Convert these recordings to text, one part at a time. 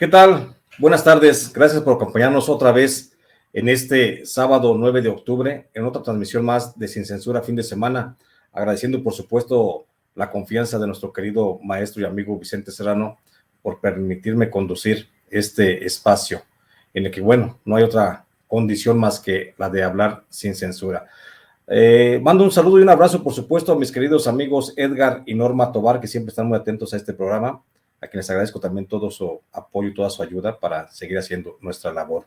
¿Qué tal? Buenas tardes. Gracias por acompañarnos otra vez en este sábado 9 de octubre, en otra transmisión más de Sin Censura fin de semana. Agradeciendo, por supuesto, la confianza de nuestro querido maestro y amigo Vicente Serrano por permitirme conducir este espacio en el que, bueno, no hay otra condición más que la de hablar sin censura. Mando un saludo y un abrazo, por supuesto, a mis queridos amigos Edgar y Norma Tobar, que siempre están muy atentos a este programa, a quienes agradezco también todo su apoyo y toda su ayuda para seguir haciendo nuestra labor.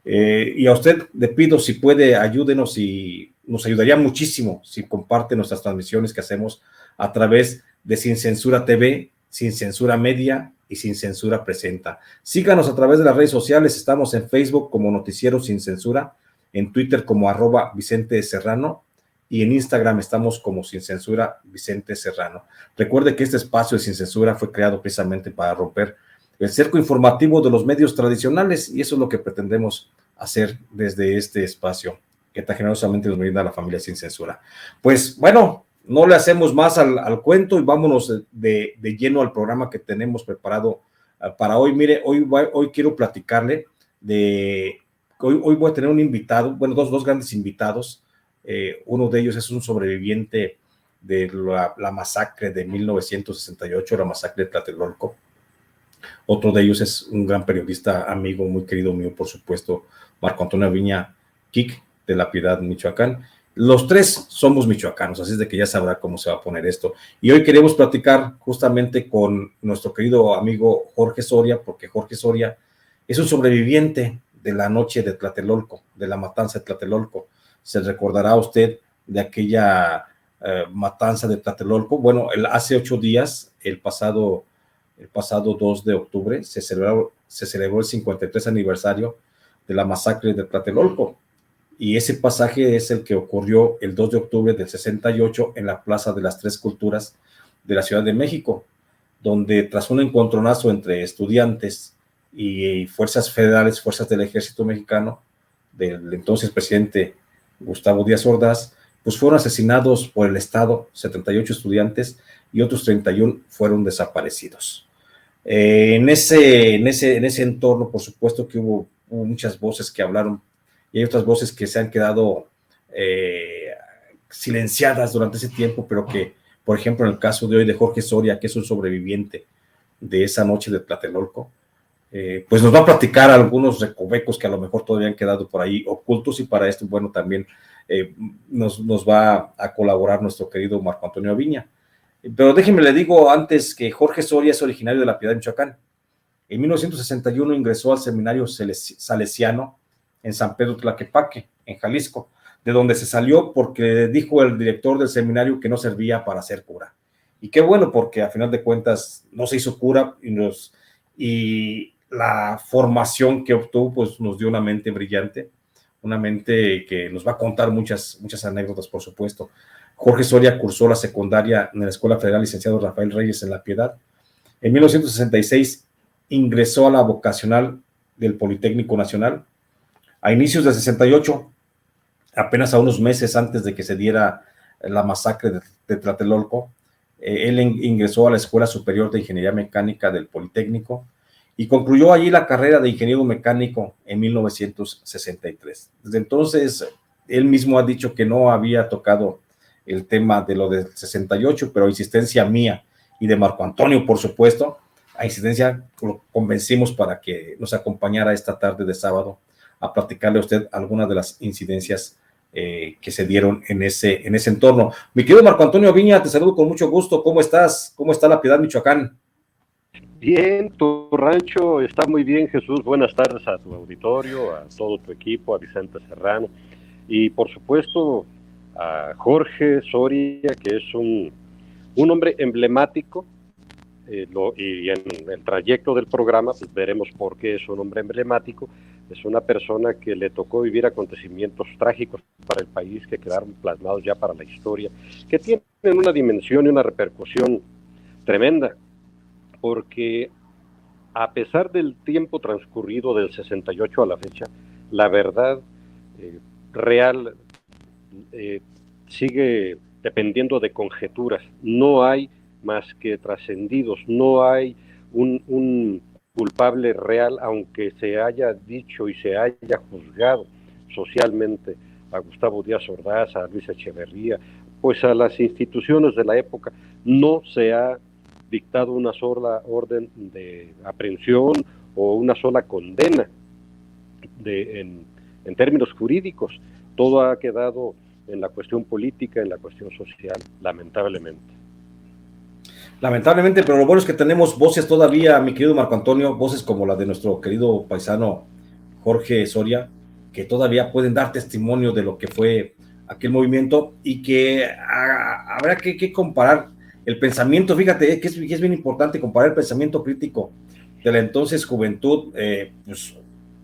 Y a usted le pido, si puede, ayúdenos y nos ayudaría muchísimo si comparte nuestras transmisiones que hacemos a través de Sin Censura TV, Sin Censura Media y Sin Censura Presenta. Síganos a través de las redes sociales, estamos en Facebook como Noticiero Sin Censura, en Twitter como @Vicente Serrano y en Instagram estamos como Sin Censura Vicente Serrano. Recuerde que este espacio de Sin Censura fue creado precisamente para romper el cerco informativo de los medios tradicionales y eso es lo que pretendemos hacer desde este espacio que tan generosamente nos brinda la familia Sin Censura. Pues bueno, no le hacemos más al cuento y vámonos de lleno al programa que tenemos preparado para hoy. Mire, hoy quiero platicarle de... Hoy voy a tener un invitado, bueno, dos grandes invitados. Uno de ellos es un sobreviviente de la masacre de 1968, la masacre de Tlatelolco. Otro de ellos es un gran periodista, amigo, muy querido mío, por supuesto, Marco Antonio Viña Kik, de La Piedad, Michoacán. Los tres somos michoacanos, así es de que ya sabrá cómo se va a poner esto. Y hoy queremos platicar justamente con nuestro querido amigo Jorge Soria, porque Jorge Soria es un sobreviviente de la noche de Tlatelolco, de la matanza de Tlatelolco. Se recordará usted de aquella matanza de Tlatelolco. Bueno, hace 8 días, el pasado 2 de octubre, se celebró el 53 aniversario de la masacre de Tlatelolco. Y ese pasaje es el que ocurrió el 2 de octubre del 68 en la Plaza de las Tres Culturas de la Ciudad de México, donde tras un encontronazo entre estudiantes y fuerzas federales, fuerzas del ejército mexicano, del entonces presidente Gustavo Díaz Ordaz, pues fueron asesinados por el Estado 78 estudiantes y otros 31 fueron desaparecidos. En ese entorno, por supuesto que hubo muchas voces que hablaron y hay otras voces que se han quedado silenciadas durante ese tiempo, pero que, por ejemplo, en el caso de hoy de Jorge Soria, que es un sobreviviente de esa noche de Tlatelolco, pues nos va a platicar algunos recovecos que a lo mejor todavía han quedado por ahí ocultos y para esto, bueno, también nos va a colaborar nuestro querido Marco Antonio Viña. Pero déjenme le digo antes que Jorge Soria es originario de La Piedad, Michoacán. En 1961 ingresó al seminario salesiano en San Pedro Tlaquepaque, en Jalisco, de donde se salió porque dijo el director del seminario que no servía para ser cura. Y qué bueno, porque a final de cuentas no se hizo cura y la formación que obtuvo pues nos dio una mente brillante, una mente que nos va a contar muchas anécdotas, por supuesto. Jorge Soria cursó la secundaria en la Escuela Federal Licenciado Rafael Reyes en La Piedad. En 1966 ingresó a la vocacional del Politécnico Nacional. A inicios del 68, apenas a unos meses antes de que se diera la masacre de Tlatelolco, él ingresó a la Escuela Superior de Ingeniería Mecánica del Politécnico y concluyó allí la carrera de ingeniero mecánico en 1963. Desde entonces, él mismo ha dicho que no había tocado el tema de lo del 68, pero a insistencia mía y de Marco Antonio, por supuesto, a insistencia lo convencimos para que nos acompañara esta tarde de sábado a platicarle a usted algunas de las incidencias que se dieron en ese entorno. Mi querido Marco Antonio Viña, te saludo con mucho gusto. ¿Cómo estás? ¿Cómo está La Piedad, Michoacán? Bien, tu rancho está muy bien, Jesús. Buenas tardes a tu auditorio, a todo tu equipo, a Vicente Serrano y por supuesto a Jorge Soria, que es un hombre emblemático, y en el trayecto del programa pues veremos por qué es un hombre emblemático. Es una persona que le tocó vivir acontecimientos trágicos para el país que quedaron plasmados ya para la historia, que tienen una dimensión y una repercusión tremenda, porque a pesar del tiempo transcurrido del 68 a la fecha, la verdad real sigue dependiendo de conjeturas. No hay más que trascendidos, no hay un culpable real, aunque se haya dicho y se haya juzgado socialmente a Gustavo Díaz Ordaz, a Luis Echeverría, pues a las instituciones de la época, no se ha dictado una sola orden de aprehensión o una sola condena en términos jurídicos. Todo ha quedado en la cuestión política, en la cuestión social, lamentablemente. Lamentablemente, pero lo bueno es que tenemos voces todavía, mi querido Marco Antonio, voces como la de nuestro querido paisano Jorge Soria, que todavía pueden dar testimonio de lo que fue aquel movimiento y que habrá que comparar el pensamiento. Fíjate que es bien importante comparar el pensamiento crítico de la entonces juventud pues,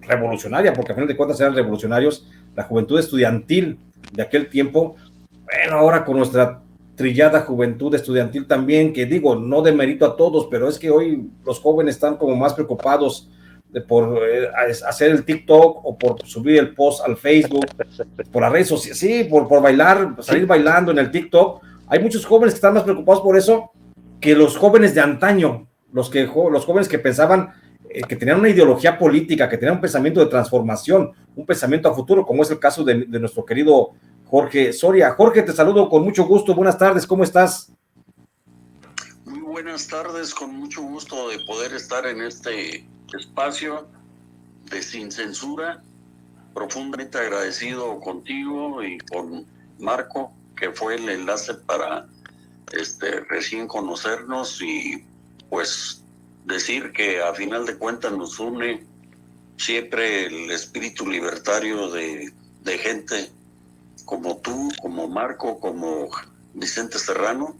revolucionaria, porque a final de cuentas eran revolucionarios, la juventud estudiantil de aquel tiempo. Bueno, ahora con nuestra trillada juventud estudiantil también, que digo, no demerito a todos, pero es que hoy los jóvenes están como más preocupados por hacer el TikTok o por subir el post al Facebook, por las redes sociales, sí, por bailar, salir bailando en el TikTok. Hay muchos jóvenes que están más preocupados por eso que los jóvenes de antaño, los jóvenes que pensaban que tenían una ideología política, que tenían un pensamiento de transformación, un pensamiento a futuro, como es el caso de nuestro querido Jorge Soria. Jorge, te saludo con mucho gusto. Buenas tardes, ¿cómo estás? Muy buenas tardes, con mucho gusto de poder estar en este espacio de Sin Censura. Profundamente agradecido contigo y con Marco, que fue el enlace para recién conocernos, y pues decir que a final de cuentas nos une siempre el espíritu libertario de gente como tú, como Marco, como Vicente Serrano,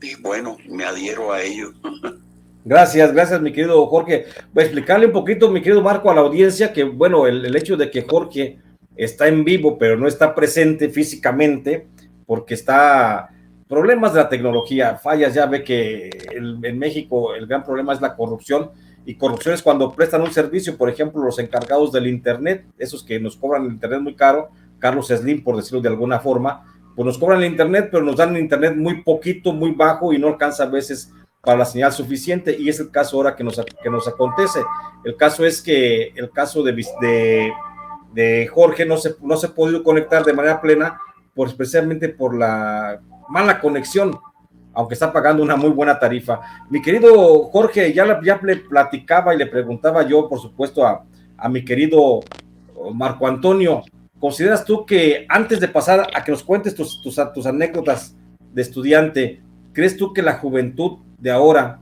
y bueno, me adhiero a ello. Gracias, mi querido Jorge. Voy a explicarle un poquito, mi querido Marco, a la audiencia que, bueno, el hecho de que Jorge está en vivo, pero no está presente físicamente, porque está problemas de la tecnología, fallas, ya ve que en México el gran problema es la corrupción, y corrupción es cuando prestan un servicio, por ejemplo, los encargados del Internet, esos que nos cobran el Internet muy caro, Carlos Slim, por decirlo de alguna forma, pues nos cobran el Internet, pero nos dan el Internet muy poquito, muy bajo, y no alcanza a veces para la señal suficiente, y es el caso ahora que nos acontece. El caso es que el caso de Jorge no se ha podido conectar de manera plena, pues especialmente por la mala conexión, aunque está pagando una muy buena tarifa. Mi querido Jorge, ya le platicaba y le preguntaba yo, por supuesto, a mi querido Marco Antonio, ¿consideras tú que antes de pasar a que nos cuentes tus anécdotas de estudiante, crees tú que la juventud de ahora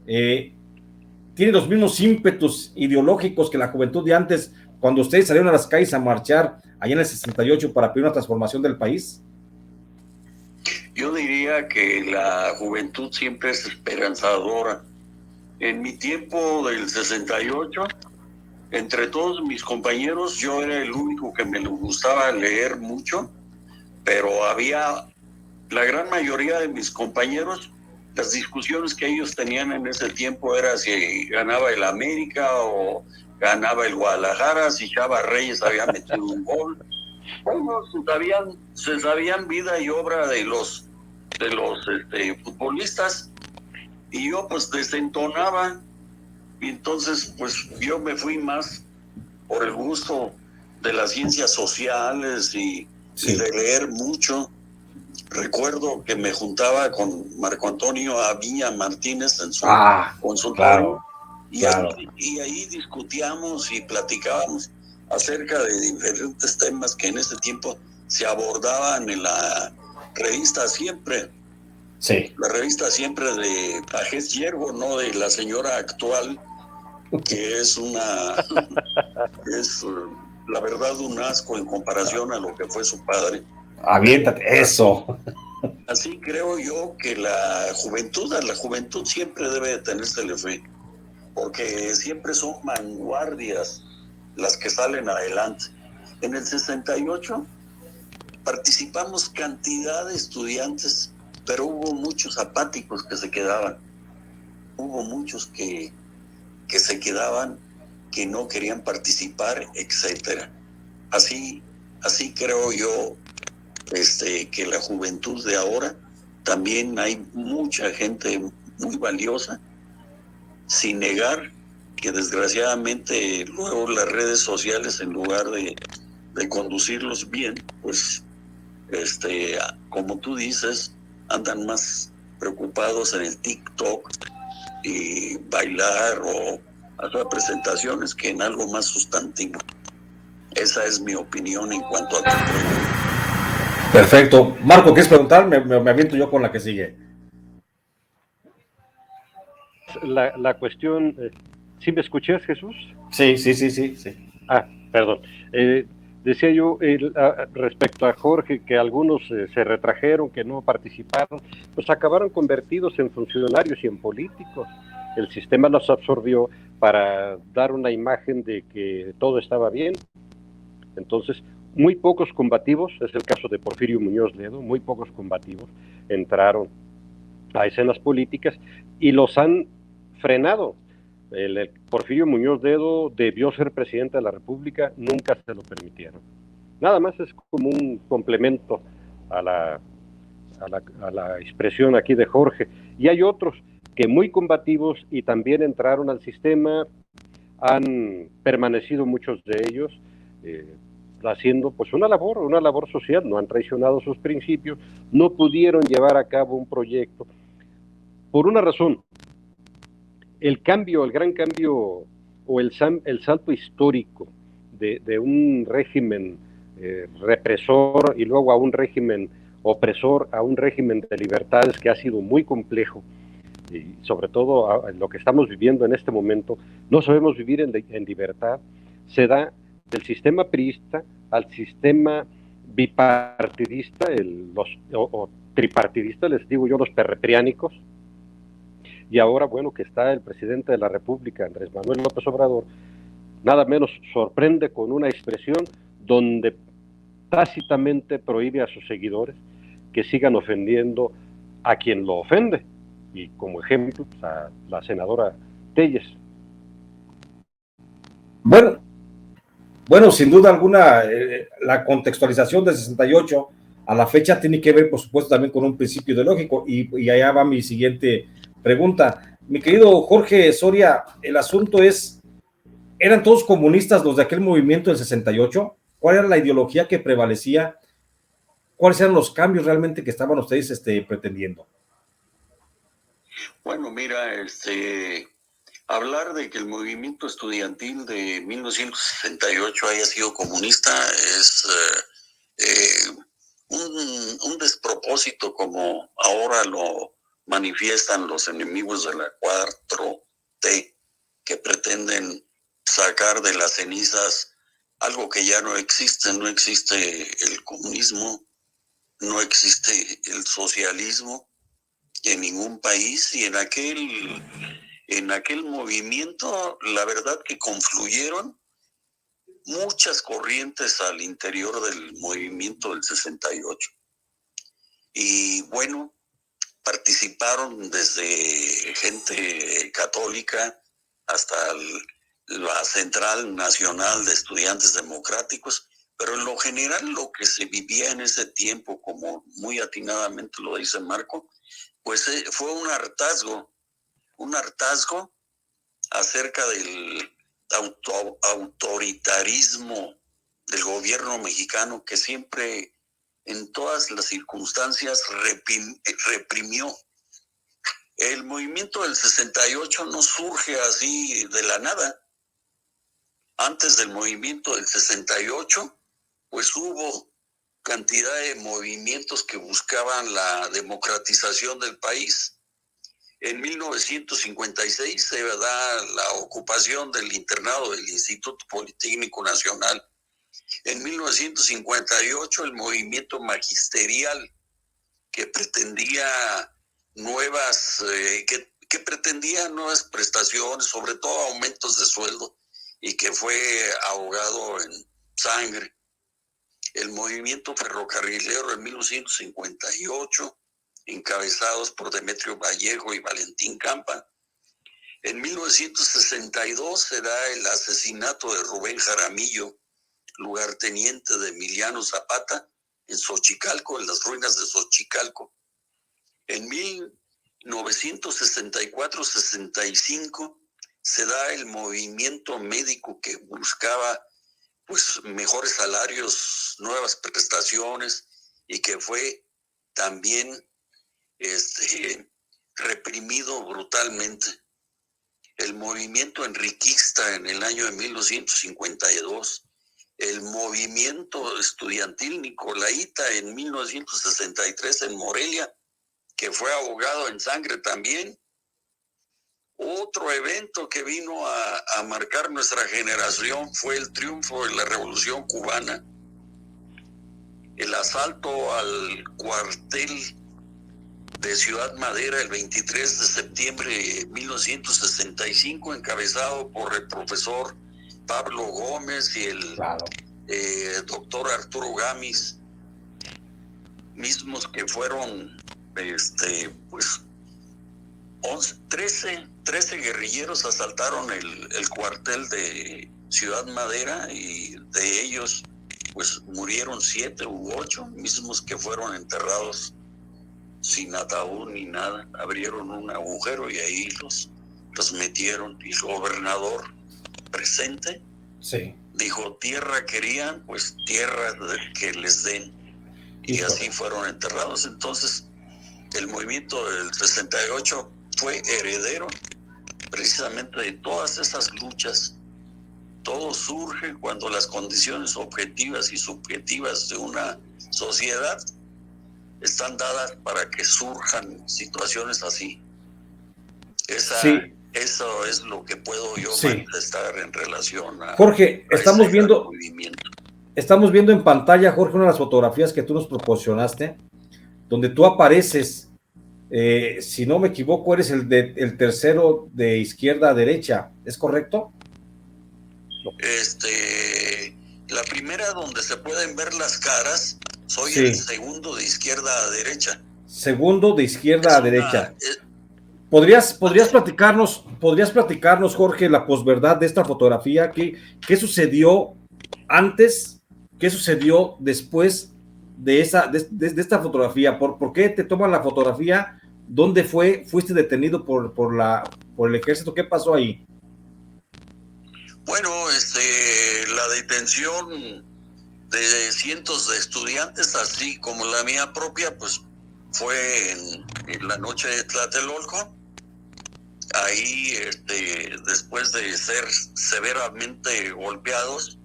tiene los mismos ímpetus ideológicos que la juventud de antes, cuando ustedes salieron a las calles a marchar allá en el 68 para pedir una transformación del país? Yo diría que la juventud siempre es esperanzadora. En mi tiempo del 68, entre todos mis compañeros, yo era el único que me gustaba leer mucho, pero había la gran mayoría de mis compañeros, las discusiones que ellos tenían en ese tiempo era si ganaba el América o ganaba el Guadalajara, si Chava Reyes había metido un gol. Bueno, se sabían vida y obra de los futbolistas, y yo pues desentonaba, y entonces pues yo me fui más por el gusto de las ciencias sociales y de leer mucho. Recuerdo que me juntaba con Marco Antonio Aviña Martínez en su consultorio, claro. Y ahí discutíamos y platicábamos acerca de diferentes temas que en ese tiempo se abordaban en la revista Siempre. Sí. La revista Siempre de Pajés Yergo, no de la señora actual, que es es la verdad un asco en comparación a lo que fue su padre. Aviéntate, eso. Así creo yo que a la juventud siempre debe de tenérsele fe, porque siempre son vanguardias las que salen adelante. En el 68 participamos cantidad de estudiantes, pero hubo muchos apáticos que se quedaban. Hubo muchos que se quedaban, que no querían participar, etcétera. Así creo yo que la juventud de ahora también hay mucha gente muy valiosa, sin negar que desgraciadamente luego las redes sociales, en lugar de conducirlos bien, pues como tú dices, andan más preocupados en el TikTok y bailar o hacer presentaciones que en algo más sustantivo. Esa es mi opinión en cuanto a tu pregunta. Perfecto. Marco, ¿quieres preguntar? Me aviento yo con la que sigue. La cuestión, ¿sí me escuchas, Jesús? Sí. Perdón. Decía yo respecto a Jorge, que algunos se retrajeron, que no participaron, pues acabaron convertidos en funcionarios y en políticos. El sistema los absorbió para dar una imagen de que todo estaba bien. Entonces, muy pocos combativos, es el caso de Porfirio Muñoz Ledo, muy pocos combativos entraron a escenas políticas y los han frenado. El Porfirio Muñoz Ledo debió ser presidente de la República, nunca se lo permitieron. Nada más es como un complemento a la expresión aquí de Jorge. Y hay otros que muy combativos y también entraron al sistema, han permanecido muchos de ellos haciendo pues una labor social, no han traicionado sus principios, no pudieron llevar a cabo un proyecto por una razón. El gran cambio o el salto histórico de un régimen represor y luego a un régimen opresor, a un régimen de libertades que ha sido muy complejo, y sobre todo lo que estamos viviendo en este momento, no sabemos vivir en libertad, se da del sistema priista al sistema bipartidista, o tripartidista, les digo yo, los perrepriánicos, y ahora, bueno, que está el presidente de la República, Andrés Manuel López Obrador, nada menos sorprende con una expresión donde tácitamente prohíbe a sus seguidores que sigan ofendiendo a quien lo ofende, y como ejemplo pues, a la senadora Telles. Bueno, sin duda alguna, la contextualización del 68 a la fecha tiene que ver, por supuesto, también con un principio ideológico, y allá va mi siguiente pregunta. Mi querido Jorge Soria, el asunto es, ¿eran todos comunistas los de aquel movimiento del 68? ¿Cuál era la ideología que prevalecía? ¿Cuáles eran los cambios realmente que estaban ustedes pretendiendo? Bueno, mira, hablar de que el movimiento estudiantil de 1968 haya sido comunista es un despropósito, como ahora lo manifiestan los enemigos de la 4T, que pretenden sacar de las cenizas algo que ya no existe. No existe el comunismo, no existe el socialismo en ningún país, y en aquel movimiento, la verdad que confluyeron muchas corrientes al interior del movimiento del 68. Y bueno, participaron desde gente católica hasta la Central Nacional de Estudiantes Democráticos, pero en lo general lo que se vivía en ese tiempo, como muy atinadamente lo dice Marco, pues fue un hartazgo acerca del autoritarismo del gobierno mexicano, que siempre, en todas las circunstancias, reprimió. El movimiento del 68 no surge así de la nada. Antes del movimiento del 68, pues hubo cantidad de movimientos que buscaban la democratización del país. En 1956 se da la ocupación del internado del Instituto Politécnico Nacional. En 1958 el movimiento magisterial, que pretendía que pretendía nuevas prestaciones, sobre todo aumentos de sueldo, y que fue ahogado en sangre. El movimiento ferrocarrilero en 1958, encabezados por Demetrio Vallejo y Valentín Campa. En 1962 se da el asesinato de Rubén Jaramillo, lugarteniente de Emiliano Zapata, en Xochicalco, en las ruinas de Xochicalco. En 1964-65 se da el movimiento médico que buscaba pues mejores salarios, nuevas prestaciones, y que fue también reprimido brutalmente. El movimiento enriquista en el año de 1952, el movimiento estudiantil nicolaita en 1963 en Morelia, que fue ahogado en sangre también. Otro evento que vino a marcar nuestra generación fue el triunfo de la Revolución Cubana, el asalto al cuartel de Ciudad Madera el 23 de septiembre de 1965, encabezado por el profesor Pablo Gómez y el doctor Arturo Gamis, mismos que fueron pues 13 guerrilleros asaltaron el cuartel de Ciudad Madera, y de ellos pues murieron 7 u 8, mismos que fueron enterrados sin ataúd ni nada. Abrieron un agujero y ahí los metieron, y el gobernador presente dijo: tierra querían, pues tierra que les den, y así fueron enterrados. Entonces el movimiento del 68 fue heredero precisamente de todas esas luchas. Todo surge cuando las condiciones objetivas y subjetivas de una sociedad están dadas para que surjan situaciones así. Eso es lo que puedo yo manifestar en relación a Jorge, estamos viendo movimiento. Estamos viendo en pantalla, Jorge, una de las fotografías que tú nos proporcionaste, donde tú apareces, si no me equivoco, eres el tercero de izquierda a derecha, ¿es correcto? La primera donde se pueden ver las caras, soy el segundo de izquierda a derecha. Segundo de izquierda a derecha. ¿Podrías platicarnos, Jorge, la posverdad de esta fotografía? ¿Qué sucedió antes? ¿Qué sucedió después de esta fotografía? ¿Por qué te toman la fotografía? ¿Dónde fuiste detenido por el ejército? ¿Qué pasó ahí? Bueno, la detención de cientos de estudiantes, así como la mía propia, pues fue en la noche de Tlatelolco. Ahí, después de ser severamente golpeados,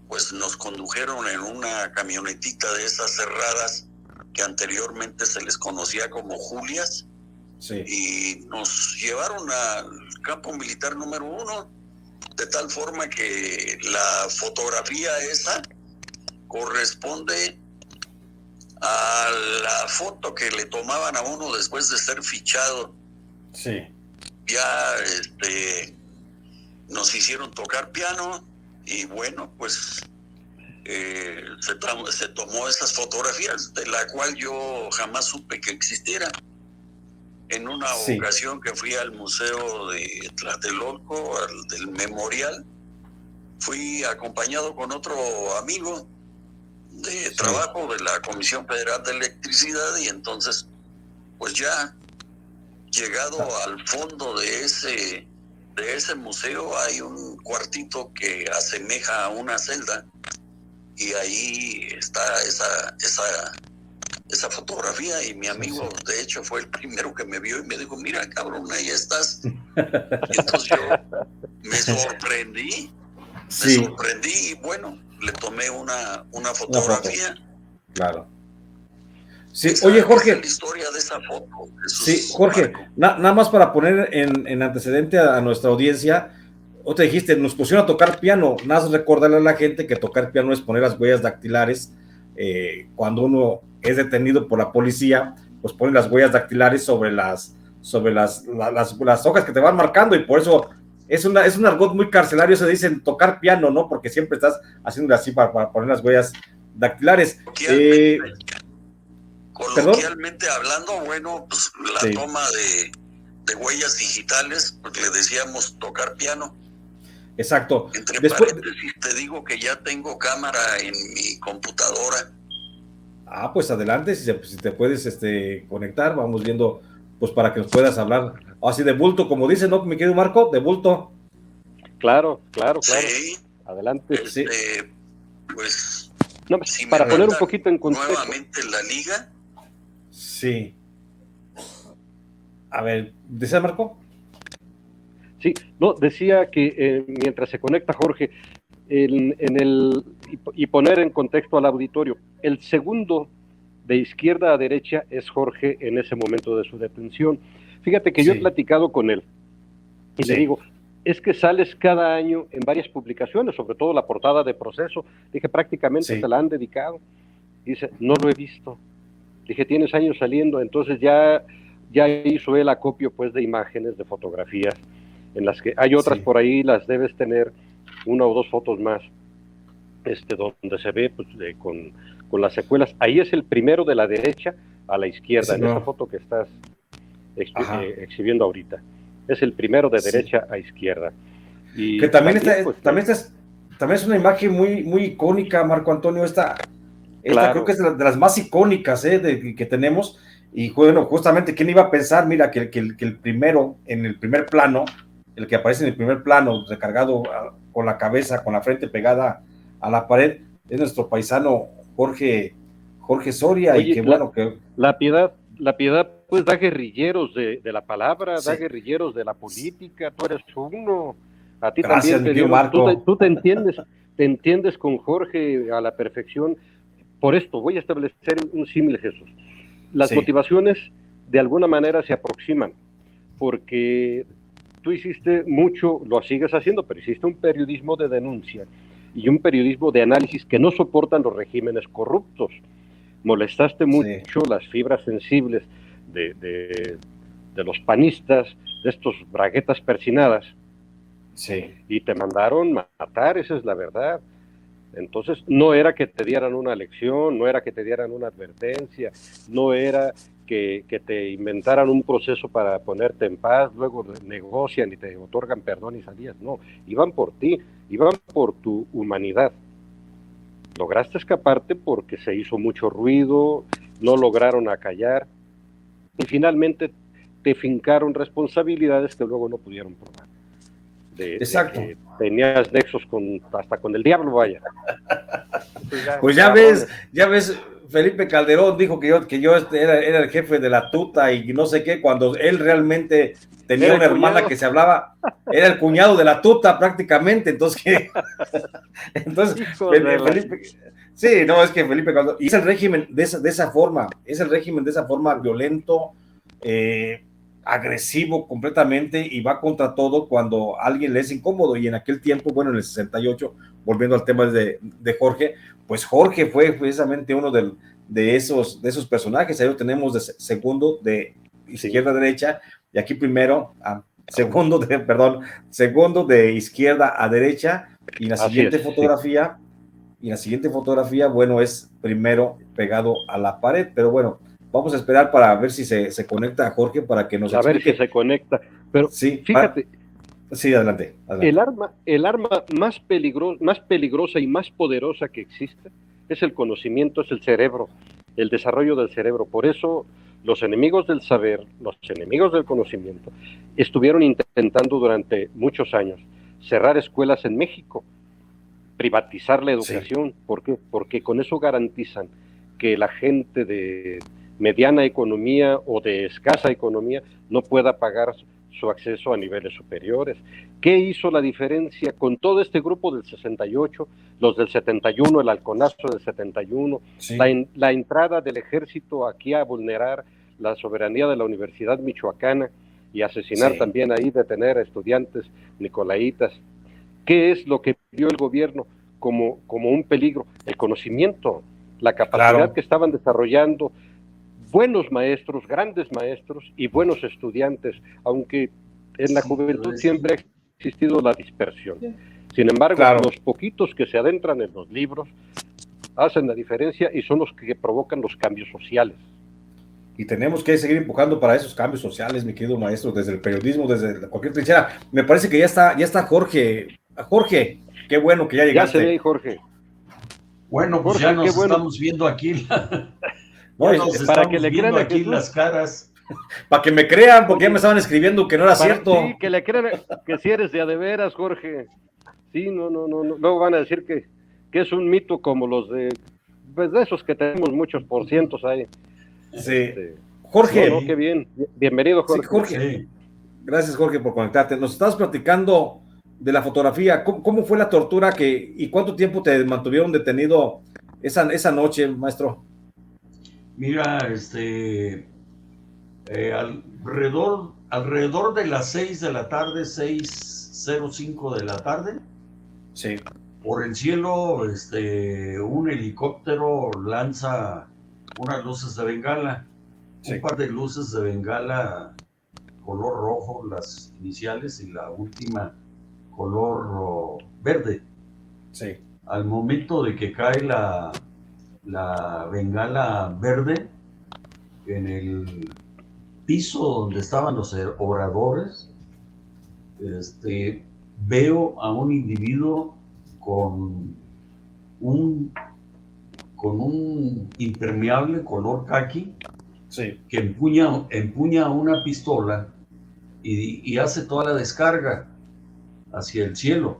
pues nos condujeron en una camionetita de esas cerradas que anteriormente se les conocía como Julias, y nos llevaron al campo militar número 1, de tal forma que la fotografía esa corresponde a la foto que le tomaban a uno después de ser fichado. Ya nos hicieron tocar piano, y bueno, pues se tomó esas fotografías, de la cual yo jamás supe que existiera. En una ocasión que fui al museo de Tlatelolco, del memorial, fui acompañado con otro amigo de trabajo de la Comisión Federal de Electricidad, y entonces pues ya llegado al fondo de ese museo hay un cuartito que asemeja a una celda, y ahí está esa fotografía, y mi amigo de hecho fue el primero que me vio y me dijo: mira, cabrón, ahí estás. Y entonces yo me sorprendí y bueno, le tomé una fotografía. Claro. Sí, oye, Jorge. Esa es la historia de esa foto. Jorge, nada más para poner en antecedente a nuestra audiencia, o te dijiste, nos pusieron a tocar piano. Nada más recordarle a la gente que tocar piano es poner las huellas dactilares. Cuando uno es detenido por la policía, pues ponen las huellas dactilares sobre las hojas que te van marcando, y por eso es un argot muy carcelario. Se dicen tocar piano, ¿no? Porque siempre estás haciéndolo así para poner las huellas dactilares. Coloquialmente hablando, bueno, pues la toma de huellas digitales, pues le decíamos tocar piano. Exacto. Entre paréntesis, te digo que ya tengo cámara en mi computadora. Pues adelante, si te puedes conectar, vamos viendo pues para que nos puedas hablar, así de bulto, como dice, ¿no, mi querido Marco? De bulto. Claro. Sí, Adelante. Sí. Pues, no, si para poner un me poquito en contexto. nuevamente la liga. Sí. A ver, ¿decía Marco? Sí, no, decía que mientras se conecta Jorge, y poner en contexto al auditorio, el segundo de izquierda a derecha es Jorge en ese momento de su detención. Fíjate que yo he platicado con él y le digo, es que sales cada año en varias publicaciones, sobre todo la portada de Proceso. Dije, prácticamente te la han dedicado. Dice, no lo he visto. Dije, tienes años saliendo, entonces ya hizo él acopio pues de imágenes, de fotografías, en las que hay otras por ahí, las debes tener, una o dos fotos más, donde se ve pues, con las secuelas. Ahí es el primero de la derecha a la izquierda, en esa foto que estás exhibiendo ahorita. Es el primero de derecha a izquierda. Y que también es una imagen muy, muy icónica, Marco Antonio, esta claro. Creo que es de las más icónicas que tenemos, y bueno, justamente, ¿quién iba a pensar? Mira, que el primero, en el primer plano, el que aparece en el primer plano, recargado con la cabeza, con la frente pegada a la pared, es nuestro paisano Jorge Soria. Oye, y que bueno que... La piedad pues da guerrilleros de la palabra, da guerrilleros de la política, tú eres uno. A ti gracias, también te dieron, Marco. Tú te entiendes con Jorge a la perfección. Por esto voy a establecer un símil, Jesús. Las motivaciones de alguna manera se aproximan, porque tú hiciste mucho, lo sigues haciendo, pero hiciste un periodismo de denuncia y un periodismo de análisis que no soportan los regímenes corruptos. Molestaste mucho las fibras sensibles de los panistas, de estos braguetas persinadas, y te mandaron matar, esa es la verdad. Entonces no era que te dieran una lección, no era que te dieran una advertencia, no era que te inventaran un proceso para ponerte en paz, luego negocian y te otorgan perdón y salías. No, iban por ti, iban por tu humanidad. Lograste escaparte porque se hizo mucho ruido, no lograron acallar y finalmente te fincaron responsabilidades que luego no pudieron probar. Exacto. De que tenías nexos hasta con el diablo, vaya. Pues ya ves, Felipe Calderón dijo que yo era el jefe de la tuta y no sé qué, cuando él realmente tenía una hermana que se hablaba, era el cuñado de la tuta prácticamente, entonces Felipe, sí, no, es que Felipe Calderón, y es el régimen de esa forma, violento, agresivo completamente, y va contra todo cuando a alguien le es incómodo. Y en aquel tiempo, bueno, en el 68, volviendo al tema de Jorge, pues Jorge fue precisamente uno de esos personajes. Ahí lo tenemos de segundo, de izquierda a derecha, y aquí segundo de izquierda a derecha, y la siguiente fotografía, bueno, es primero pegado a la pared. Pero bueno, vamos a esperar para ver si se conecta a Jorge para que nos explique. A ver si se conecta. Pero sí, fíjate. Sí, adelante. El arma más peligrosa y más poderosa que existe es el conocimiento, es el cerebro, el desarrollo del cerebro. Por eso los enemigos del saber, los enemigos del conocimiento, estuvieron intentando durante muchos años cerrar escuelas en México, privatizar la educación. ¿Por qué? Porque con eso garantizan que la gente de mediana economía o de escasa economía no pueda pagar su acceso a niveles superiores. ¿Qué hizo la diferencia con todo este grupo del 68, los del 71, el halconazo del 71, la entrada del ejército aquí a vulnerar la soberanía de la Universidad Michoacana y asesinar también ahí, detener a estudiantes nicolaitas? ¿Qué es lo que vio el gobierno como un peligro? El conocimiento, la capacidad que estaban desarrollando buenos maestros, grandes maestros y buenos estudiantes, aunque en la juventud siempre ha existido la dispersión. Sin embargo, los poquitos que se adentran en los libros hacen la diferencia y son los que provocan los cambios sociales. Y tenemos que seguir empujando para esos cambios sociales, mi querido maestro, desde el periodismo, desde cualquier trinchera. Me parece que ya está Jorge. Jorge, qué bueno que ya llegaste. Ya se ve, Jorge. Bueno, pues Jorge, ya nos estamos viendo aquí. No, para que le crean aquí las caras. Para que me crean, porque ya me estaban escribiendo que no era cierto. Sí, que le crean que si eres de a de veras, Jorge. Sí, no. Luego van a decir que es un mito como los pues de esos que tenemos muchos por cientos ahí. Sí. Jorge. No, qué bien. Bienvenido, Jorge. Sí, Jorge. Gracias, Jorge, por conectarte. Nos estabas platicando de la fotografía. ¿Cómo fue la tortura y cuánto tiempo te mantuvieron detenido esa noche, maestro? Mira, alrededor de las 6 de la tarde, 6:05 de la tarde, sí, por el cielo, un helicóptero lanza unas luces de bengala, un par de luces de bengala color rojo, las iniciales, y la última color verde. Sí. Al momento de que cae la bengala verde en el piso donde estaban los oradores, veo a un individuo con un impermeable color caqui, sí, que empuña una pistola y hace toda la descarga hacia el cielo.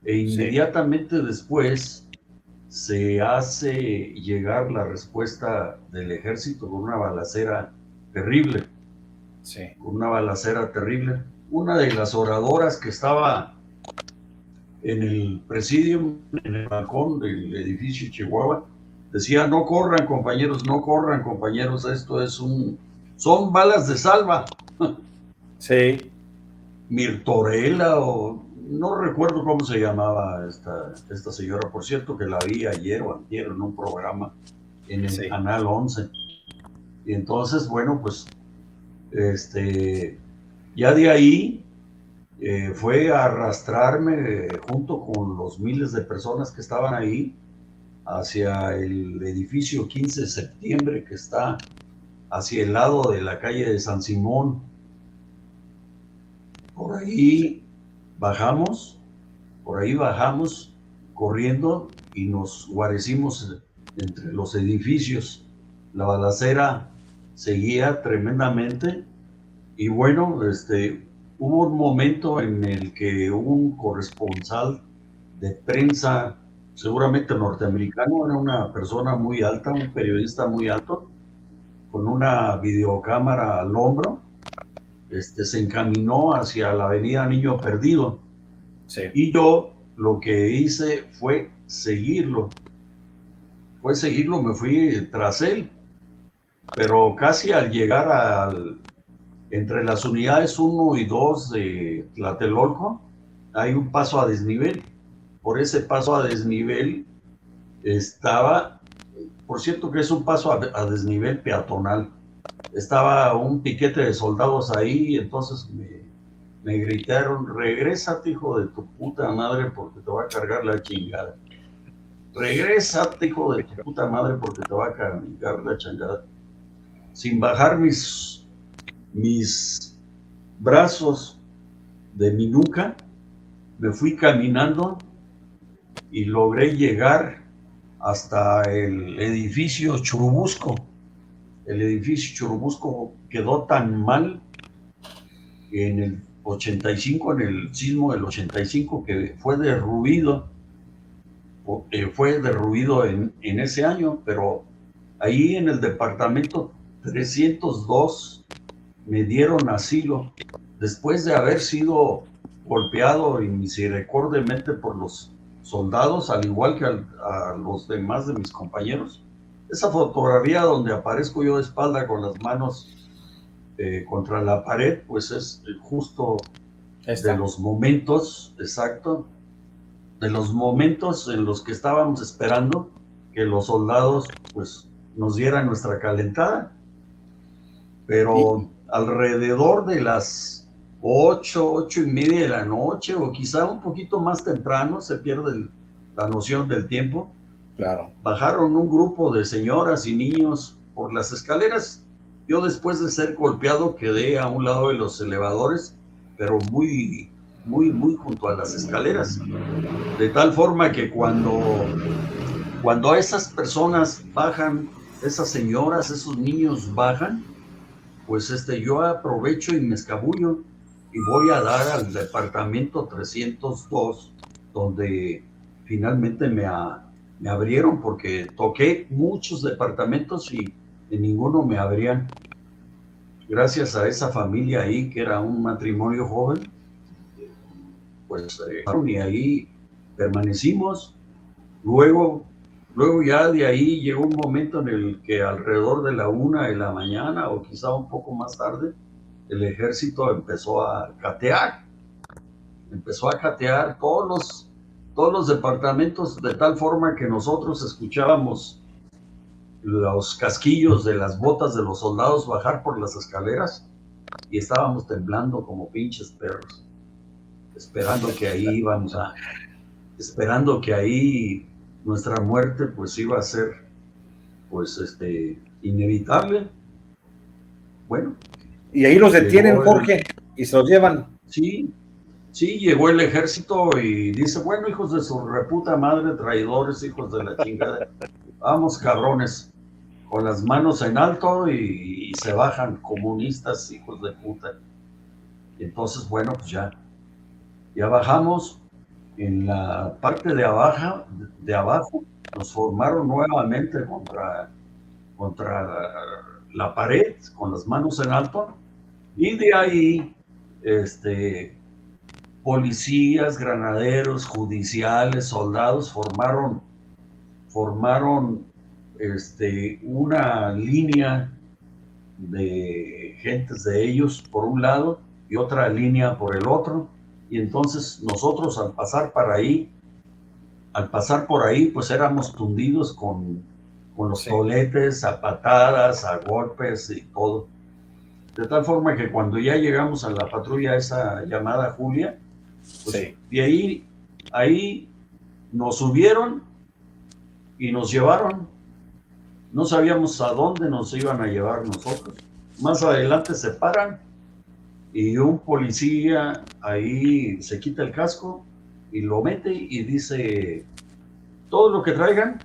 E inmediatamente después se hace llegar la respuesta del ejército con una balacera terrible. Sí. Con una balacera terrible. Una de las oradoras que estaba en el presidium, en el balcón del edificio Chihuahua, decía: no corran, compañeros, esto son balas de salva. Sí. Mirtorela, o no recuerdo cómo se llamaba esta señora, por cierto, que la vi ayer o antier en un programa en el Canal 11. Y entonces, bueno, pues, ya de ahí fue a arrastrarme junto con los miles de personas que estaban ahí hacia el edificio 15 de septiembre, que está hacia el lado de la calle de San Simón. Por ahí bajamos corriendo y nos guarecimos entre los edificios. La balacera seguía tremendamente y bueno, hubo un momento en el que un corresponsal de prensa, seguramente norteamericano, era una persona muy alta, un periodista muy alto, con una videocámara al hombro, se encaminó hacia la avenida Niño Perdido. Sí. Y yo lo que hice fue seguirlo, me fui tras él, pero casi al llegar entre las unidades 1 y 2 de Tlatelolco, hay un paso a desnivel. Por ese paso a desnivel estaba, por cierto que es un paso a desnivel peatonal, estaba un piquete de soldados ahí, y entonces me gritaron: regrésate, hijo de tu puta madre, porque te va a cargar la chingada. Regrésate, hijo de tu puta madre, porque te va a cargar la chingada. Sin bajar mis brazos de mi nuca, me fui caminando y logré llegar hasta el edificio Churubusco. El edificio Churubusco quedó tan mal en el 85, en el sismo del 85, que fue derruido en ese año, pero ahí en el departamento 302 me dieron asilo después de haber sido golpeado inmisericordiamente por los soldados, al igual que a los demás de mis compañeros. Esa fotografía donde aparezco yo de espalda con las manos contra la pared, pues es justo de los momentos, exacto, de los momentos en los que estábamos esperando que los soldados pues nos dieran nuestra calentada. Pero alrededor de las 8:30 de la noche, o quizá un poquito más temprano, se pierde la noción del tiempo. Claro. Bajaron un grupo de señoras y niños por las escaleras. Yo, después de ser golpeado, quedé a un lado de los elevadores, pero muy junto a las escaleras, de tal forma que cuando esas personas bajan, esas señoras, esos niños bajan, pues yo aprovecho y me escabullo y voy a dar al departamento 302, donde finalmente me abrieron, porque toqué muchos departamentos y en ninguno me abrían. Gracias a esa familia ahí, que era un matrimonio joven, pues y ahí permanecimos. Luego ya de ahí llegó un momento en el que alrededor de la 1 de la mañana o quizá un poco más tarde, el ejército empezó a catear todos los departamentos, de tal forma que nosotros escuchábamos los casquillos de las botas de los soldados bajar por las escaleras y estábamos temblando como pinches perros, esperando que ahí nuestra muerte pues iba a ser pues inevitable. Bueno. Y ahí los detienen, Jorge, y se los llevan. Sí, llegó el ejército y dice, bueno, hijos de su reputa madre, traidores, hijos de la chingada, vamos cabrones, con las manos en alto y se bajan, comunistas, hijos de puta. Y entonces, bueno, pues ya bajamos. En la parte de abajo nos formaron nuevamente contra la pared, con las manos en alto, y de ahí policías, granaderos, judiciales, soldados formaron una línea de gentes de ellos por un lado y otra línea por el otro. Y entonces nosotros al pasar por ahí, pues éramos tundidos con los toletes, a patadas, a golpes y todo. De tal forma que cuando ya llegamos a la patrulla esa llamada Julia, pues de ahí nos subieron y nos llevaron. No sabíamos a dónde nos iban a llevar nosotros. Más adelante se paran y un policía ahí se quita el casco y lo mete y dice, todo lo que traigan,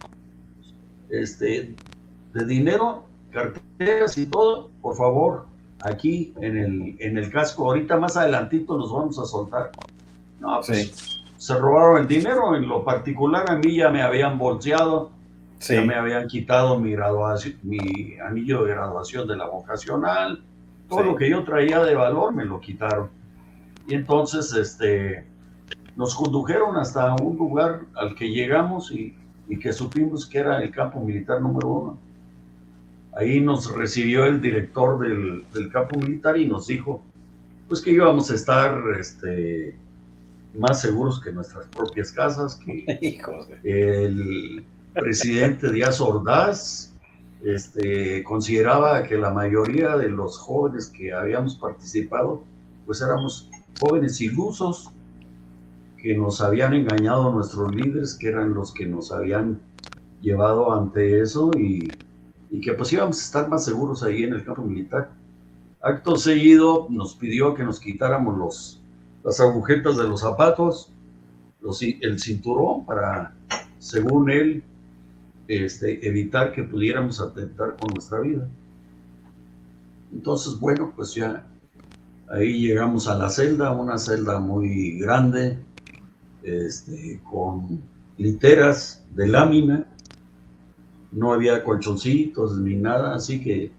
de dinero, carteras y todo, por favor, aquí en el casco, ahorita más adelantito nos vamos a soltar. No, pues se robaron el dinero. En lo particular a mí ya me habían bolseado, ya me habían quitado mi anillo de graduación de la vocacional, todo lo que yo traía de valor me lo quitaron. Y entonces nos condujeron hasta un lugar al que llegamos y que supimos que era el campo militar número 1. Ahí nos recibió el director del campo militar y nos dijo pues que íbamos a estar más seguros que nuestras propias casas, que el presidente Díaz Ordaz consideraba que la mayoría de los jóvenes que habíamos participado pues éramos jóvenes ilusos, que nos habían engañado nuestros líderes, que eran los que nos habían llevado ante eso, y que pues íbamos a estar más seguros ahí en el campo militar. Acto seguido nos pidió que nos quitáramos las agujetas de los zapatos, el cinturón, para, según él, evitar que pudiéramos atentar con nuestra vida. Entonces, bueno, pues ya ahí llegamos a la celda, una celda muy grande, con literas de lámina, no había colchoncitos ni nada, así que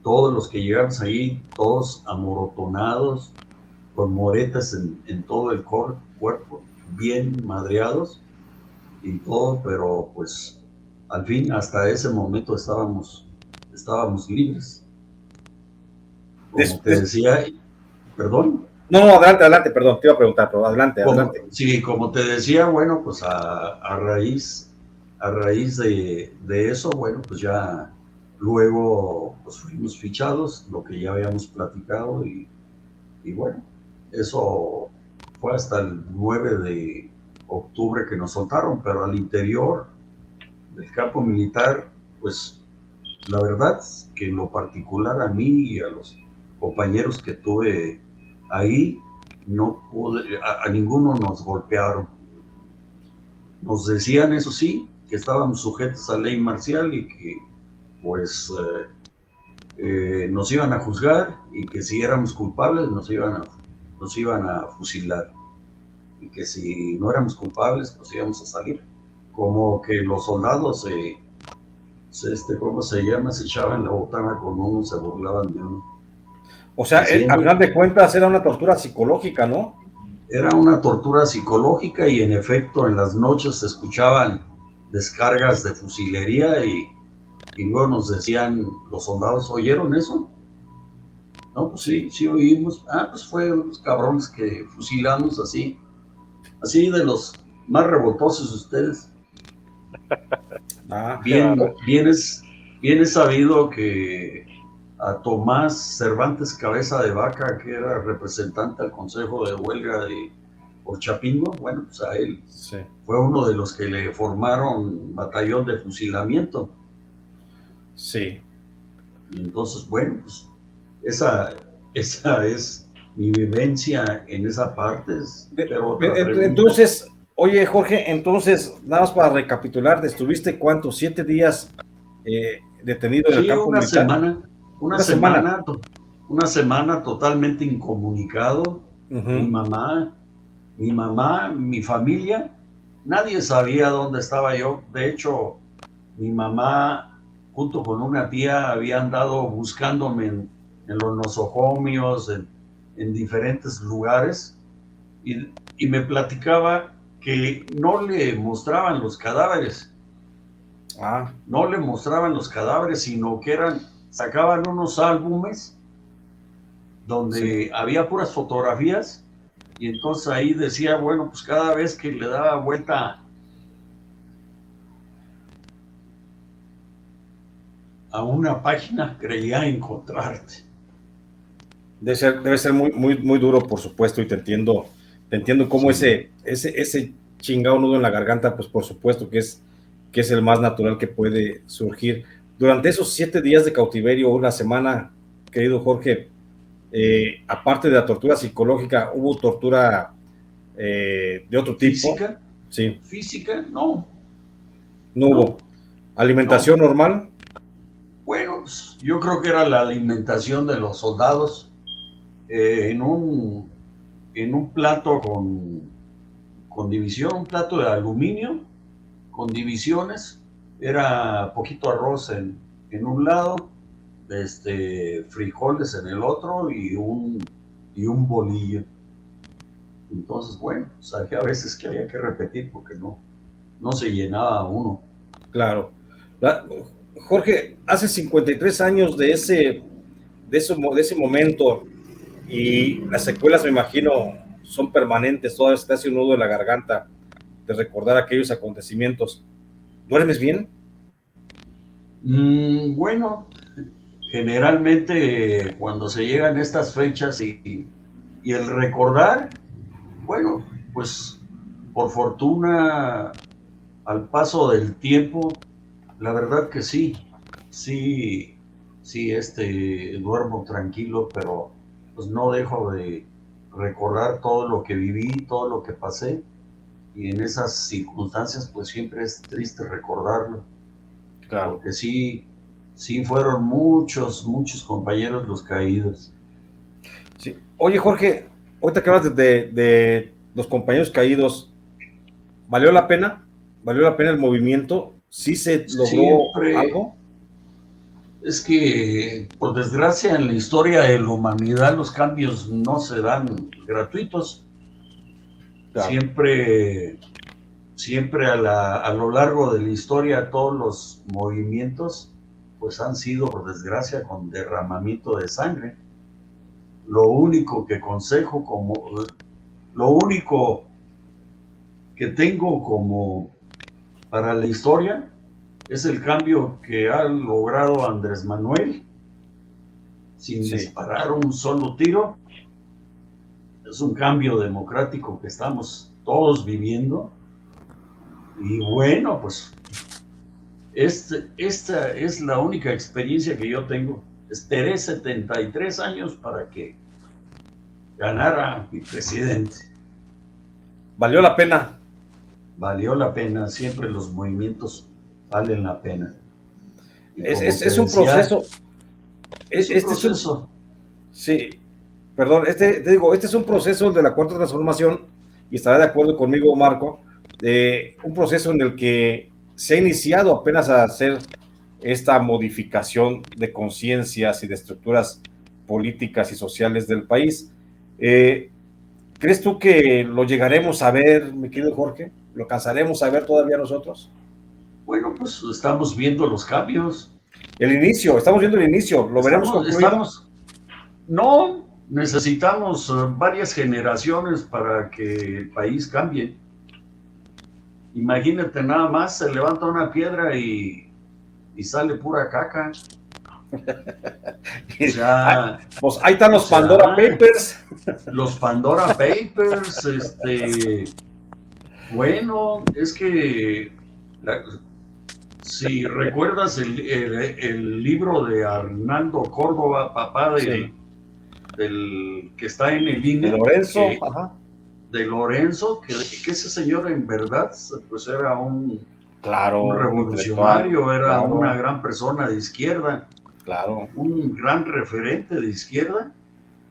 todos los que llegamos ahí, todos amorotonados, con moretas en todo el cuerpo, bien madreados y todo, pero pues al fin, hasta ese momento estábamos libres. Como te decía, perdón. No, adelante, perdón, te iba a preguntar, pero adelante. Sí, como te decía, bueno, pues a raíz de eso, bueno, pues ya luego pues fuimos fichados, lo que ya habíamos platicado, y bueno, eso fue hasta el 9 de octubre que nos soltaron, pero al interior del campo militar, pues la verdad que en lo particular a mí y a los compañeros que tuve ahí, no pude, a ninguno nos golpearon. Nos decían, eso sí, que estábamos sujetos a ley marcial y que pues nos iban a juzgar y que si éramos culpables nos iban a fusilar. Y que si no éramos culpables, pues íbamos a salir. Como que los soldados ¿cómo se llama? Se echaban la botana con uno, se burlaban de uno. O sea, al final de cuentas era una tortura psicológica, ¿no? Era una tortura psicológica y en efecto en las noches se escuchaban descargas de fusilería y luego nos decían los soldados, ¿oyeron eso? No, pues sí oímos. Pues fue unos cabrones que fusilamos así de los más revoltosos ustedes. Bien es sabido que a Tomás Cervantes Cabeza de Vaca, que era representante al Consejo de Huelga de Orchapingo, bueno, pues a él fue uno de los que le formaron batallón de fusilamiento. Sí. Y entonces, bueno, pues esa es mi vivencia en esa parte. Entonces, oye, Jorge, nada más para recapitular, ¿estuviste cuántos? 7 días detenido en el campo militar? Una semana totalmente incomunicado. Mi mamá, mi familia, nadie sabía dónde estaba yo. De hecho, mi mamá, junto con una tía, había andado buscándome en los nosocomios, en diferentes lugares, y me platicaba que no le mostraban los cadáveres. No le mostraban los cadáveres, sino que sacaban unos álbumes donde había puras fotografías, y entonces ahí decía, bueno, pues cada vez que le daba vuelta a una página creía encontrarte. Debe ser muy, muy, muy duro, por supuesto, y te entiendo cómo ese chingado nudo en la garganta, pues por supuesto que es el más natural que puede surgir. Durante esos 7 días de cautiverio, una semana, querido Jorge, aparte de la tortura psicológica, ¿hubo tortura de otro tipo? ¿Física? Sí. ¿Física? No. ¿No hubo? ¿Alimentación normal? Bueno, pues, yo creo que era la alimentación de los soldados en un plato con división, un plato de aluminio con divisiones. Era poquito arroz en un lado, frijoles en el otro y un bolillo. Entonces, bueno, sabía a veces que había que repetir porque no se llenaba uno. Claro. Jorge, hace 53 años de ese momento, y las secuelas, me imagino, son permanentes, todavía se te hace un nudo en la garganta de recordar aquellos acontecimientos. ¿Duermes bien? Bueno, generalmente cuando se llegan estas fechas y el recordar, bueno, pues por fortuna, al paso del tiempo, la verdad que sí, duermo tranquilo, pero pues no dejo de recordar todo lo que viví, todo lo que pasé, y en esas circunstancias pues siempre es triste recordarlo. Claro. Porque sí fueron muchos compañeros los caídos. Sí. Oye, Jorge, ahorita que hablas de los compañeros caídos, ¿valió la pena? ¿Valió la pena el movimiento? ¿Sí se logró algo? Es que, por desgracia, en la historia de la humanidad los cambios no se dan gratuitos. Claro. Siempre a lo largo de la historia todos los movimientos pues han sido, por desgracia, con derramamiento de sangre. Lo único que tengo como para la historia es el cambio que ha logrado Andrés Manuel sin disparar un solo tiro. Es un cambio democrático que estamos todos viviendo. Y bueno, pues esta es la única experiencia que yo tengo. Esperé 73 años para que ganara mi presidente. ¿Valió la pena? Valió la pena, siempre los movimientos valen la pena. Es un proceso. Este es un, sí, perdón, te digo, este es un proceso de la Cuarta Transformación, y estará de acuerdo conmigo, Marco, de un proceso en el que se ha iniciado apenas a hacer esta modificación de conciencias y de estructuras políticas y sociales del país. ¿Crees tú que lo llegaremos a ver, mi querido Jorge? ¿Lo alcanzaremos a ver todavía nosotros? Bueno, pues estamos viendo los cambios. El inicio, estamos viendo el inicio, ¿lo veremos concluido? No, necesitamos varias generaciones para que el país cambie. Imagínate nada más, se levanta una piedra y sale pura caca. O sea, pues ahí están los Pandora Papers. Los Pandora Papers, bueno, es que si recuerdas el libro de Arnaldo Córdoba, papá del que está en el INE, de Lorenzo, de Lorenzo, que ese señor en verdad pues era un revolucionario, era una gran persona de izquierda, un gran referente de izquierda.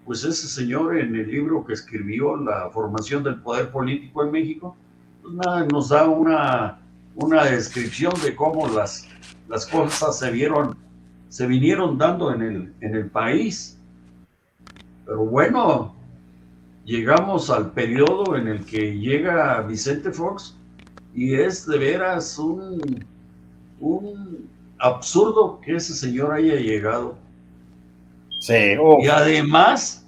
Pues ese señor en el libro que escribió, La formación del poder político en México, pues nada, nos da una descripción de cómo las cosas se vinieron dando en el país. Pero bueno, llegamos al periodo en el que llega Vicente Fox y es de veras un absurdo que ese señor haya llegado. Sí. Y además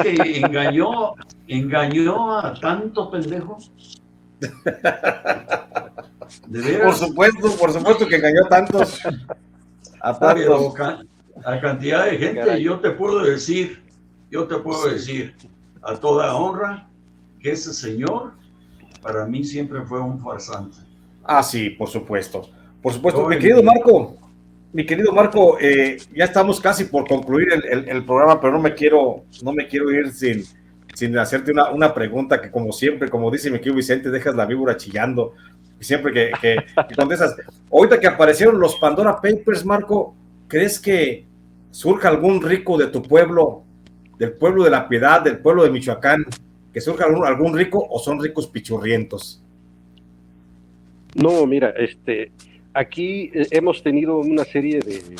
que engañó a tanto pendejo. De veras. Por supuesto que engañó a tantos. A cantidad de gente. Caray. Yo te puedo decir a toda honra que ese señor para mí siempre fue un farsante. Ah, sí, por supuesto. Por supuesto, mi querido Marco, ya estamos casi por concluir el programa, pero no me quiero ir sin hacerte una pregunta que, como siempre, como dice mi querido Vicente, dejas la víbora chillando siempre que contestas. Ahorita que aparecieron los Pandora Papers, Marco, ¿crees que surja algún rico de tu pueblo, del pueblo de La Piedad, del pueblo de Michoacán, que surja algún rico, o son ricos pichurrientos? No, mira, aquí hemos tenido una serie de...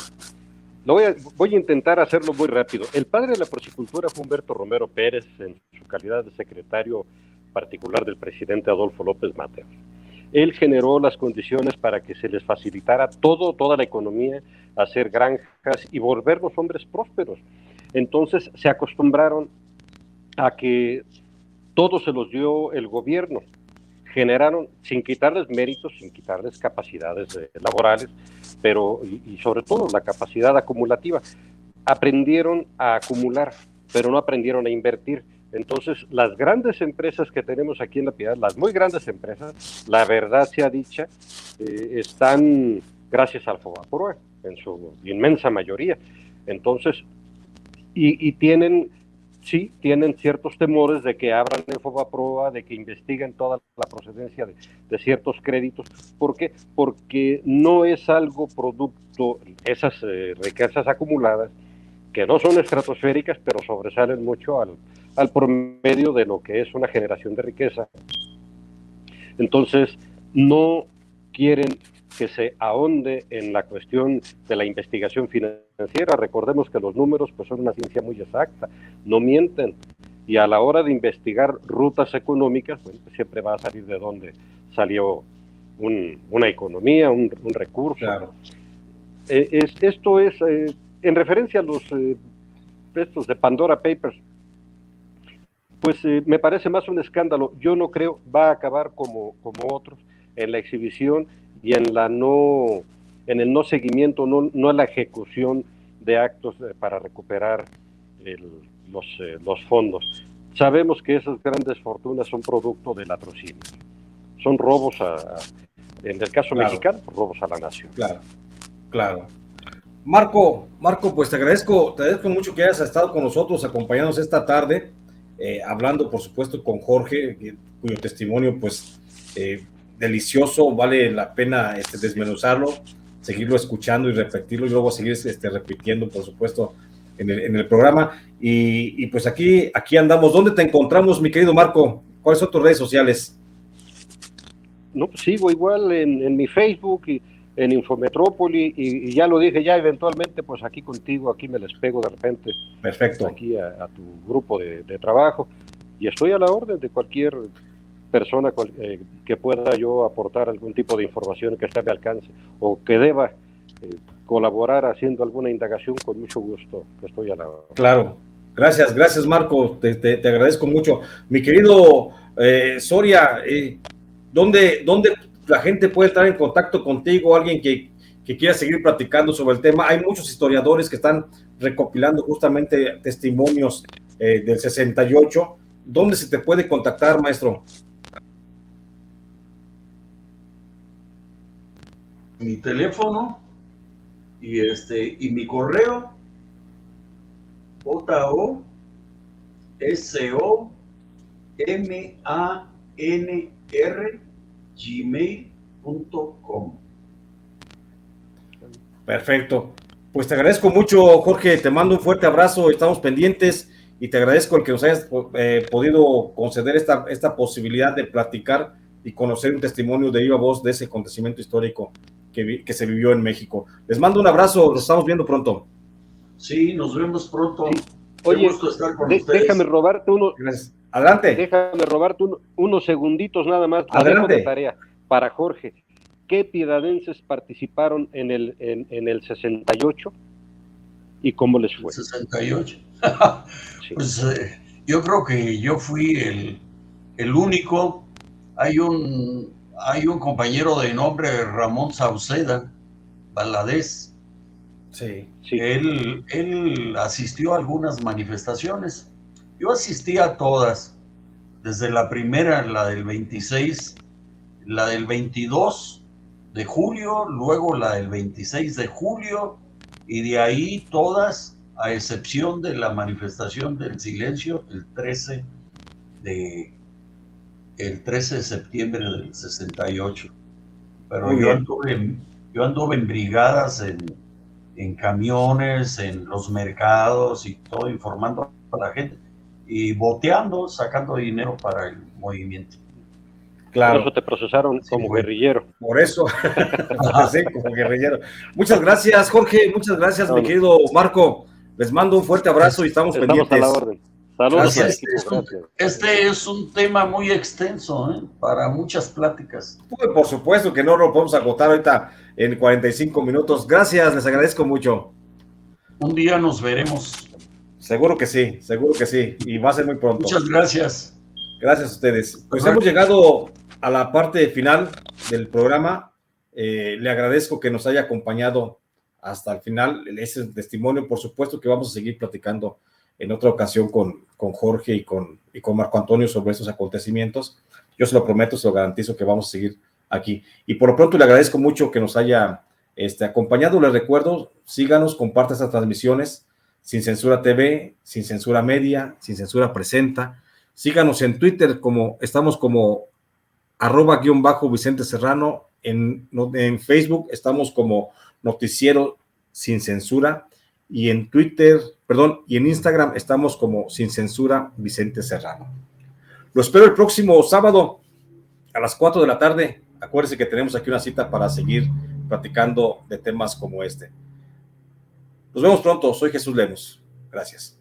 Voy a intentar hacerlo muy rápido. El padre de la porcicultura fue Humberto Romero Pérez, en su calidad de secretario particular del presidente Adolfo López Mateos. Él generó las condiciones para que se les facilitara toda la economía, hacer granjas y volverlos hombres prósperos. Entonces se acostumbraron a que todo se los dio el gobierno. Generaron, sin quitarles méritos, sin quitarles capacidades laborales, pero y sobre todo la capacidad acumulativa. Aprendieron a acumular, pero no aprendieron a invertir. Entonces, las grandes empresas que tenemos aquí en La Piedad, las muy grandes empresas, la verdad sea dicha, están gracias al Fobaproa, en su inmensa mayoría. Entonces, y tienen ciertos temores de que abran el Fobaproa, de que investiguen toda la procedencia de ciertos créditos. ¿Por qué? Porque no es algo producto, esas riquezas acumuladas, que no son estratosféricas, pero sobresalen mucho al promedio de lo que es una generación de riqueza. Entonces, no quieren que se ahonde en la cuestión de la investigación financiera. Recordemos que los números pues son una ciencia muy exacta, no mienten, y a la hora de investigar rutas económicas, bueno, pues siempre va a salir de dónde salió una economía, un recurso. Claro. Esto es en referencia a los estos de Pandora Papers, pues me parece más un escándalo. Yo no creo va a acabar como otros, en la exhibición y en el no seguimiento, no la ejecución de actos para recuperar los fondos. Sabemos que esas grandes fortunas son producto del latrocinio, son robos en el caso mexicano, robos a la nación. Claro. Marco, pues te agradezco mucho que hayas estado con nosotros, acompañándonos esta tarde, hablando por supuesto con Jorge, cuyo testimonio pues delicioso, vale la pena desmenuzarlo. seguirlo escuchando y repetirlo y luego seguir repitiendo, por supuesto, en el programa. Y pues aquí andamos. ¿Dónde te encontramos, mi querido Marco? ¿Cuáles son tus redes sociales? No, pues sigo igual en mi Facebook y en Infometrópoli y ya lo dije, ya eventualmente pues aquí contigo, aquí me les pego de repente. Perfecto. Aquí a tu grupo de trabajo y estoy a la orden de cualquier persona que pueda yo aportar algún tipo de información que esté a mi alcance o que deba colaborar haciendo alguna indagación, con mucho gusto estoy a la orden. Claro, gracias Marco, te agradezco mucho. Mi querido Soria, ¿dónde la gente puede estar en contacto contigo? Alguien que quiera seguir platicando sobre el tema. Hay muchos historiadores que están recopilando justamente testimonios del 68. ¿Dónde se te puede contactar, maestro? Mi teléfono y mi correo, JOSOMANR@gmail.com. Perfecto. Pues te agradezco mucho, Jorge, te mando un fuerte abrazo, estamos pendientes y te agradezco el que nos hayas podido conceder esta posibilidad de platicar y conocer un testimonio de viva voz de ese acontecimiento histórico que se vivió en México. Les mando un abrazo, nos estamos viendo pronto. Sí, nos vemos pronto. Sí. Oye, gusto estar con ustedes. Déjame robarte Gracias. Adelante. Déjame robarte unos segunditos nada más. Adelante. De tarea para Jorge. ¿Qué piedadenses participaron en el 68 y cómo les fue? 68. Sí. Pues yo creo que yo fui el único. Hay un compañero de nombre Ramón Sauceda Valadez. Sí. Él asistió a algunas manifestaciones. Yo asistí a todas, desde la primera, la del 26, la del 22 de julio, luego la del 26 de julio, y de ahí todas, a excepción de la manifestación del silencio, el 13 de septiembre del 68. Pero yo anduve en brigadas, en camiones, en los mercados y todo, informando a la gente y boteando, sacando dinero para el movimiento. Claro. Por eso te procesaron como guerrillero. Por eso, sí, como guerrillero. Muchas gracias, Jorge, muchas gracias, mi querido Marco. Les mando un fuerte abrazo y estamos pendientes. A la orden. Saludos. Gracias. Este es un tema muy extenso, para muchas pláticas. Por supuesto que no lo podemos agotar ahorita en 45 minutos. Gracias, les agradezco mucho. Un día nos veremos. Seguro que sí, y va a ser muy pronto. Muchas gracias. Gracias a ustedes. Pues hemos llegado a la parte final del programa. Le agradezco que nos haya acompañado hasta el final. Ese testimonio, por supuesto que vamos a seguir platicando en otra ocasión con Jorge y con Marco Antonio sobre estos acontecimientos. Yo se lo prometo, se lo garantizo que vamos a seguir aquí. Y por lo pronto le agradezco mucho que nos haya acompañado. Les recuerdo, síganos, compartan estas transmisiones. Sin Censura TV, Sin Censura Media, Sin Censura Presenta. Síganos en Twitter, estamos como @Vicente Serrano. En Facebook estamos como Noticiero Sin Censura. Y en y en Instagram estamos como Sin Censura Vicente Serrano. Lo espero el próximo sábado a las 4 de la tarde. Acuérdense que tenemos aquí una cita para seguir platicando de temas como este. Nos vemos pronto. Soy Jesús Lemos. Gracias.